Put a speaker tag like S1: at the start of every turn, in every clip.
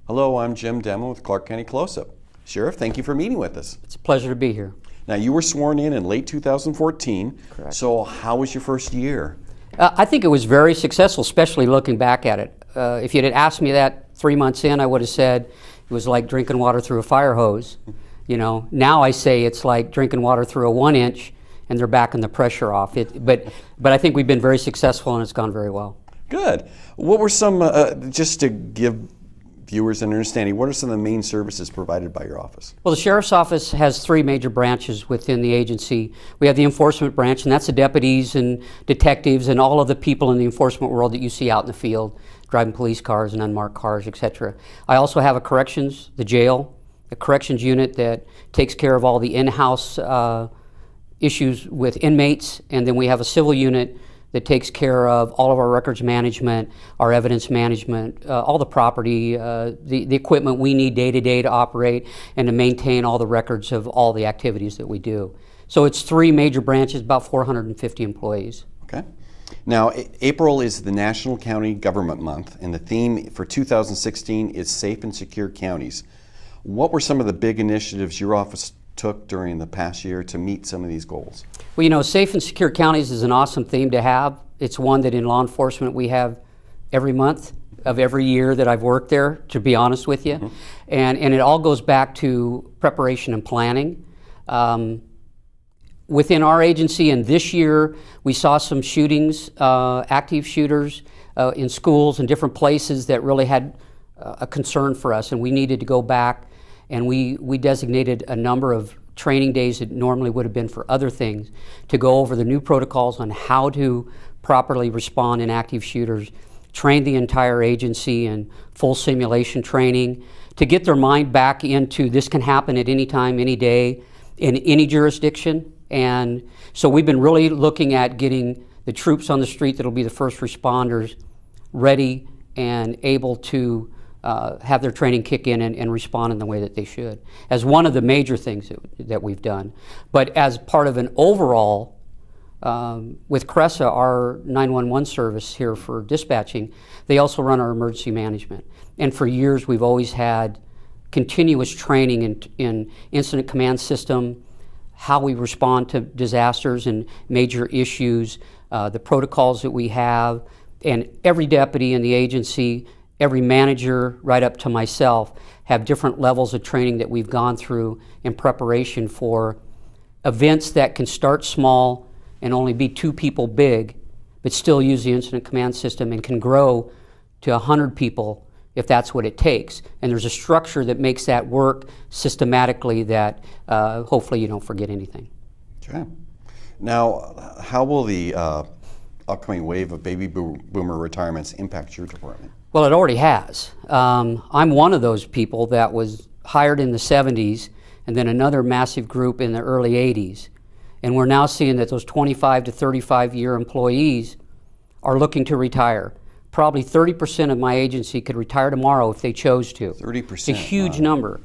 S1: Hello, I'm Jim Demon with Clark County Close-Up. Sheriff, thank you for meeting with us.
S2: It's a pleasure to be here.
S1: Now, you were sworn in late 2014.
S2: Correct.
S1: So how was your first year?
S2: I think it was very successful, especially looking back at it. If you had asked me that 3 months in, I would have said it was like drinking water through a fire hose. You know, now I say it's like drinking water through a 1 inch and they're backing the pressure off. But I think we've been very successful and it's gone very well.
S1: Good. What were some, just to give viewers an understanding, what are some of the main services provided by your office?
S2: Well, the Sheriff's Office has 3 major branches within the agency. We have the enforcement branch, and that's the deputies and detectives and all of the people in the enforcement world that you see out in the field, driving police cars and unmarked cars, etc. I also have a corrections, the jail, a corrections unit that takes care of all the in-house issues with inmates, and then we have a civil unit that takes care of all of our records management, our evidence management, all the property, the equipment we need day to day to operate and to maintain all the records of all the activities that we do. So it's 3 major branches, about 450 employees.
S1: Okay. Now, April is the National County Government Month, and the theme for 2016 is Safe and Secure Counties. What were some of the big initiatives your office took during the past year to meet some of these goals?
S2: Well, you know, Safe and Secure Counties is an awesome theme to have. It's one that in law enforcement we have every month of every year that I've worked there, to be honest with you. Mm-hmm. And it all goes back to preparation and planning. Within our agency, and this year we saw some shootings, active shooters in schools and different places that really had a concern for us, and we needed to go back and we designated a number of training days that normally would have been for other things to go over the new protocols on how to properly respond in active shooters, train the entire agency in full simulation training to get their mind back into this can happen at any time, any day, in any jurisdiction. And so we've been really looking at getting the troops on the street that'll be the first responders ready and able to have their training kick in and respond in the way that they should, as one of the major things that we've done. But as part of an overall, with CRESA, our 911 service here for dispatching, they also run our emergency management. And for years we've always had continuous training in incident command system, how we respond to disasters and major issues, the protocols that we have, and every deputy in the agency, every manager, right up to myself, have different levels of training that we've gone through in preparation for events that can start small and only be 2 people big, but still use the incident command system and can grow to 100 people if that's what it takes. And there's a structure that makes that work systematically that hopefully you don't forget anything.
S1: Okay. Now, how will the upcoming wave of baby boomer retirements impact your department?
S2: Well, it already has. I'm one of those people that was hired in the 70s and then another massive group in the early 80s. And we're now seeing that those 25 to 35 year employees are looking to retire. Probably 30% of my agency could retire tomorrow if they chose to.
S1: 30%.
S2: It's a huge number.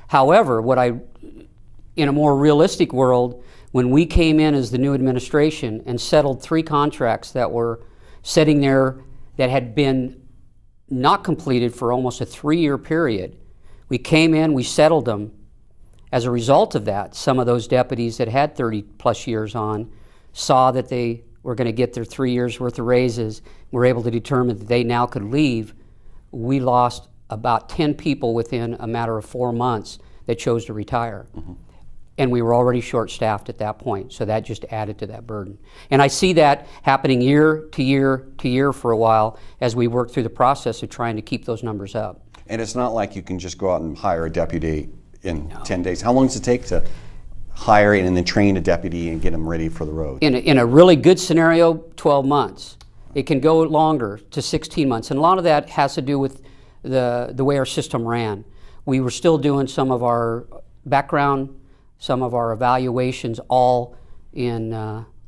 S2: However, in a more realistic world, when we came in as the new administration and settled 3 contracts that were sitting there that had been not completed for almost a 3-year period, we came in, we settled them. As a result of that, some of those deputies that had 30 plus years on saw that they were going to get their 3 years worth of raises, were able to determine that they now could leave. We lost about 10 people within a matter of 4 months that chose to retire. Mm-hmm. And we were already short-staffed at that point, so that just added to that burden. And I see that happening year to year to year for a while as we work through the process of trying to keep those numbers up.
S1: And it's not like you can just go out and hire a deputy in 10 days. How long does it take to hire and then train a deputy and get them ready for the road?
S2: In a really good scenario, 12 months. It can go longer to 16 months. And a lot of that has to do with the way our system ran. We were still doing some of our background, some of our evaluations all in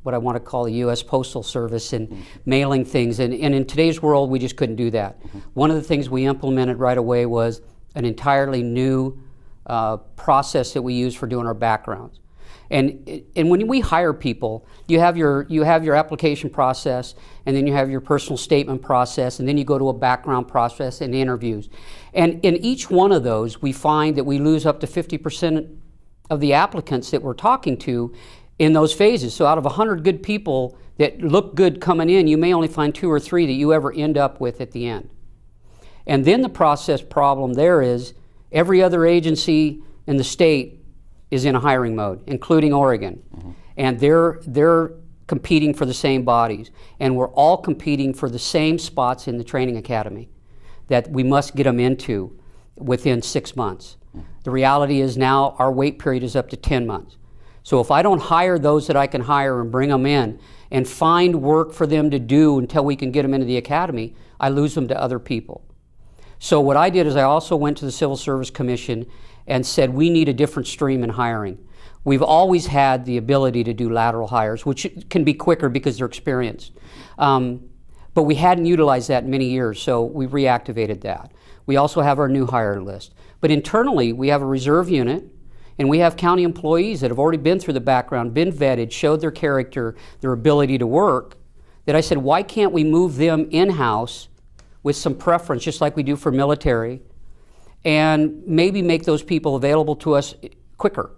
S2: what I want to call the U.S. Postal Service and mailing things. And in today's world, we just couldn't do that. One of the things we implemented right away was an entirely new process that we use for doing our backgrounds. And when we hire people, you have your application process, and then you have your personal statement process, and then you go to a background process and interviews. And in each one of those, we find that we lose up to 50% of the applicants that we're talking to in those phases. So out of 100 good people that look good coming in, you may only find 2 or 3 that you ever end up with at the end. And then the process problem there is every other agency in the state is in a hiring mode, including Oregon. And they're competing for the same bodies. And we're all competing for the same spots in the training academy that we must get them into within 6 months. The reality is now our wait period is up to 10 months. So if I don't hire those that I can hire and bring them in and find work for them to do until we can get them into the academy, I lose them to other people. So what I did is I also went to the Civil Service Commission and said we need a different stream in hiring. We've always had the ability to do lateral hires, which can be quicker because they're experienced. But we hadn't utilized that in many years, so we reactivated that. We also have our new hire list. But internally, we have a reserve unit, and we have county employees that have already been through the background, been vetted, showed their character, their ability to work, that I said, why can't we move them in-house with some preference, just like we do for military, and maybe make those people available to us quicker.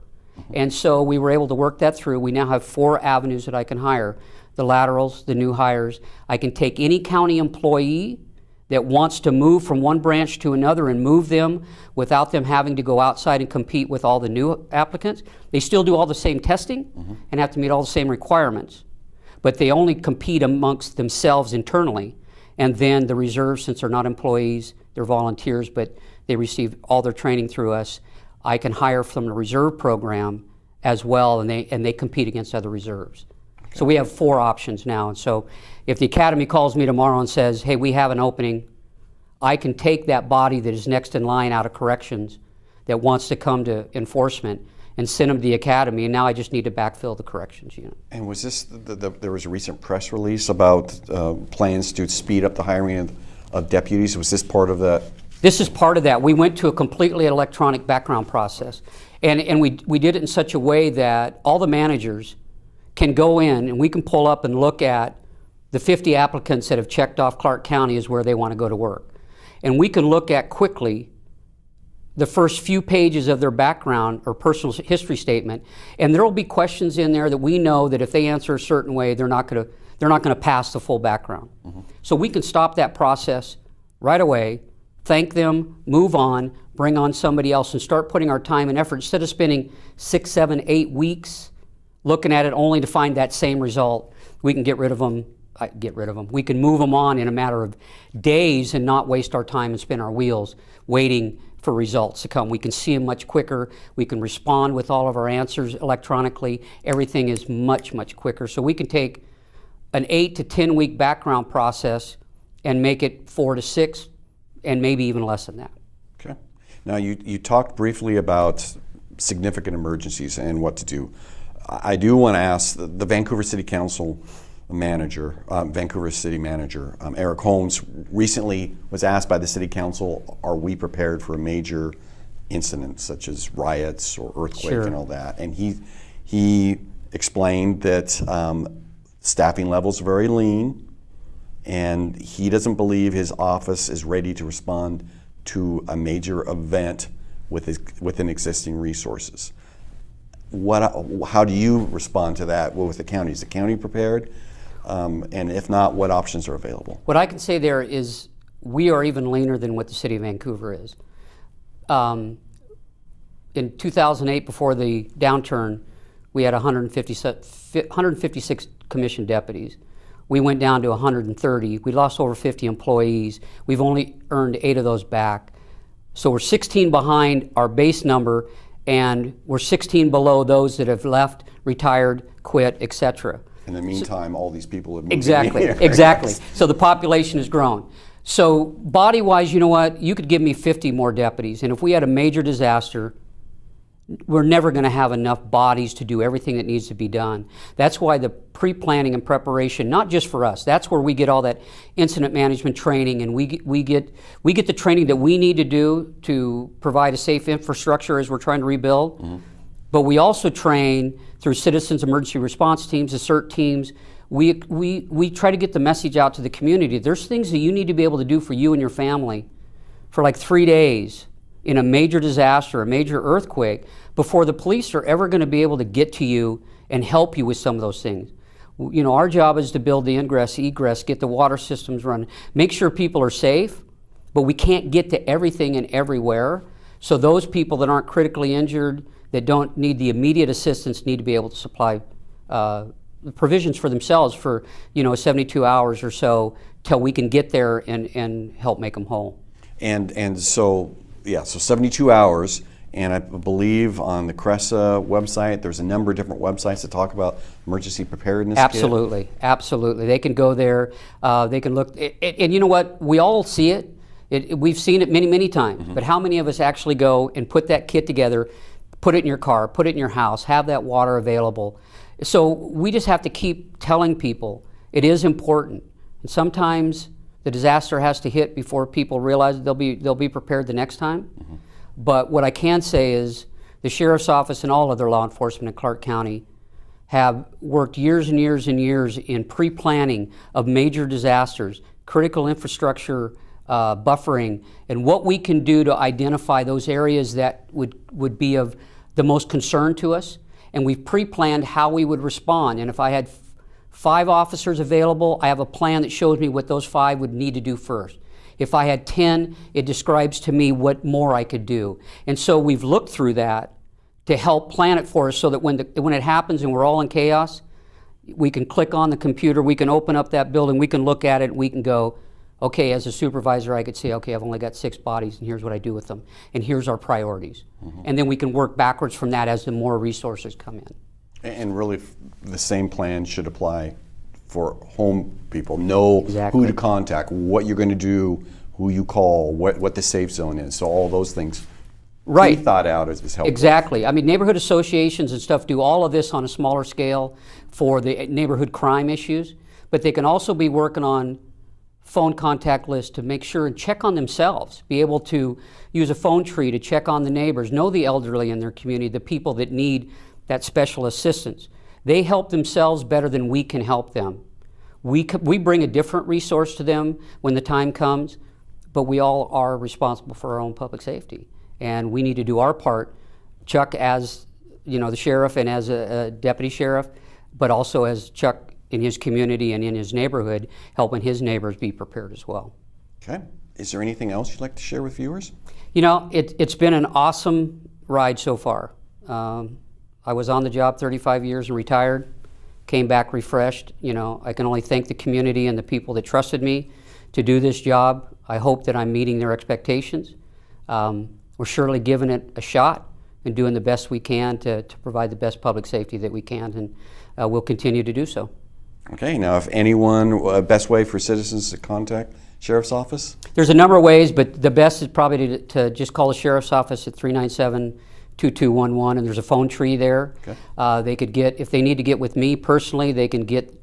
S2: And so we were able to work that through. We now have 4 avenues that I can hire: the laterals, the new hires. I can take any county employee that wants to move from one branch to another and move them without them having to go outside and compete with all the new applicants. They still do all the same testing and have to meet all the same requirements, but they only compete amongst themselves internally. And then the reserves, since they're not employees, they're volunteers, but they receive all their training through us. I can hire from the reserve program as well, and they compete against other reserves. Okay. So we have 4 options now. And so if the academy calls me tomorrow and says, hey, we have an opening, I can take that body that is next in line out of corrections that wants to come to enforcement and send them to the academy, and now I just need to backfill the corrections unit.
S1: And was this, there was a recent press release about plans to speed up the hiring of deputies. Was this part of that?
S2: This is part of that. We went to a completely electronic background process. And we did it in such a way that all the managers can go in and we can pull up and look at the 50 applicants that have checked off Clark County as where they want to go to work. And we can look at quickly the first few pages of their background or personal history statement, and there will be questions in there that we know that if they answer a certain way, they're not going to pass the full background. So we can stop that process right away, thank them, move on, bring on somebody else, and start putting our time and effort instead of spending 6, 7, 8 weeks looking at it only to find that same result. We can get rid of them. We can move them on in a matter of days and not waste our time and spin our wheels waiting for results to come. We can see them much quicker. We can respond with all of our answers electronically. Everything is much, much quicker. So we can take an 8 to 10 week background process and make it 4 to 6 and maybe even less than that.
S1: Okay. Now you talked briefly about significant emergencies and what to do. I do want to ask the Vancouver City Council manager, Vancouver City manager, Eric Holmes, recently was asked by the City Council, are we prepared for a major incident such as riots or earthquake and all that? And he explained that staffing levels are very lean, and he doesn't believe his office is ready to respond to a major event within existing resources. How do you respond to that with the county? Is the county prepared? And if not, what options are available?
S2: What I can say there is we are even leaner than what the City of Vancouver is. In 2008, before the downturn, we had 156 commissioned deputies. We went down to 130. We lost over 50 employees. We've only earned 8 of those back. So we're 16 behind our base number, and we're 16 below those that have left, retired, quit, etc.
S1: In the meantime, all these people have moved
S2: Exactly,
S1: in here.
S2: exactly. So the population has grown. So body-wise, you know what? You could give me 50 more deputies, and if we had a major disaster, we're never going to have enough bodies to do everything that needs to be done. That's why the pre-planning and preparation, not just for us, that's where we get all that incident management training, and we get the training that we need to do to provide a safe infrastructure as we're trying to rebuild. But we also train through citizens emergency response teams, the CERT teams. We try to get the message out to the community. There's things that you need to be able to do for you and your family for like 3 days in a major disaster, a major earthquake, before the police are ever going to be able to get to you and help you with some of those things. You know, our job is to build the ingress, egress, get the water systems running, make sure people are safe, but we can't get to everything and everywhere. So those people that aren't critically injured, that don't need the immediate assistance, need to be able to supply provisions for themselves for, you know, 72 hours or so till we can get there and help make them whole.
S1: And so, yeah, so 72 hours. And I believe on the CRESA website, there's a number of different websites that talk about emergency preparedness.
S2: Absolutely, absolutely. They can go there, they can look, and you know what? We all see it. We've seen it many, many times. But how many of us actually go and put that kit together, put it in your car, put it in your house, have that water available? So we just have to keep telling people it is important. And sometimes the disaster has to hit before people realize they'll be prepared the next time. But what I can say is the Sheriff's Office and all other law enforcement in Clark County have worked years and years and years in pre-planning of major disasters, critical infrastructure buffering, and what we can do to identify those areas that would be of the most concern to us. And we've pre-planned how we would respond. And if I had 5 officers available, I have a plan that shows me what those 5 would need to do first. If I had 10, it describes to me what more I could do. And so we've looked through that to help plan it for us so that when it happens and we're all in chaos, we can click on the computer, we can open up that building, we can look at it, and we can go, okay, as a supervisor, I could say, okay, I've only got 6 bodies, and here's what I do with them, and here's our priorities. And then we can work backwards from that as the more resources come in.
S1: And really, the same plan should apply for home people. Know who to contact, what you're going to do, who you call, what the safe zone is. So all those things be thought out is helpful.
S2: Exactly. I mean, neighborhood associations and stuff do all of this on a smaller scale for the neighborhood crime issues, but they can also be working on phone contact lists to make sure and check on themselves, be able to use a phone tree to check on the neighbors, know the elderly in their community, the people that need that special assistance. They help themselves better than we can help them. We bring a different resource to them when the time comes, but we all are responsible for our own public safety. And we need to do our part, Chuck as, you know, the sheriff and as a deputy sheriff, but also as Chuck in his community and in his neighborhood, helping his neighbors be prepared as well.
S1: Okay. Is there anything else you'd like to share with viewers?
S2: You know, it's been an awesome ride so far. I was on the job 35 years and retired, came back refreshed. You know, I can only thank the community and the people that trusted me to do this job. I hope that I'm meeting their expectations. We're surely giving it a shot and doing the best we can to provide the best public safety that we can, and we'll continue to do so.
S1: Okay, now if anyone, best way for citizens to contact Sheriff's Office?
S2: There's a number of ways, but the best is probably to just call the Sheriff's Office at 397-2211, and there's a phone tree there. Okay. They could get, if they need to get with me personally, they can get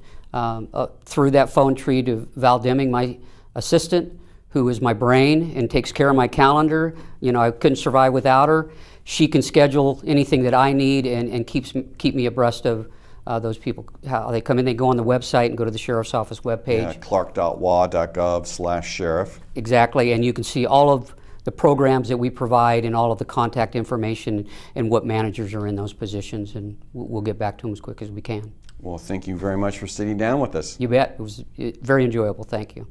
S2: through that phone tree to Val Deming, my assistant, who is my brain and takes care of my calendar. You know, I couldn't survive without her. She can schedule anything that I need and keep me abreast of those people, how they come in. They go on the website and go to the Sheriff's Office webpage.
S1: Yeah, clark.wa.gov/sheriff.
S2: Exactly, and you can see all of the programs that we provide and all of the contact information and what managers are in those positions, and we'll get back to them as quick as we can.
S1: Well, thank you very much for sitting down with us.
S2: You bet. It was very enjoyable. Thank you.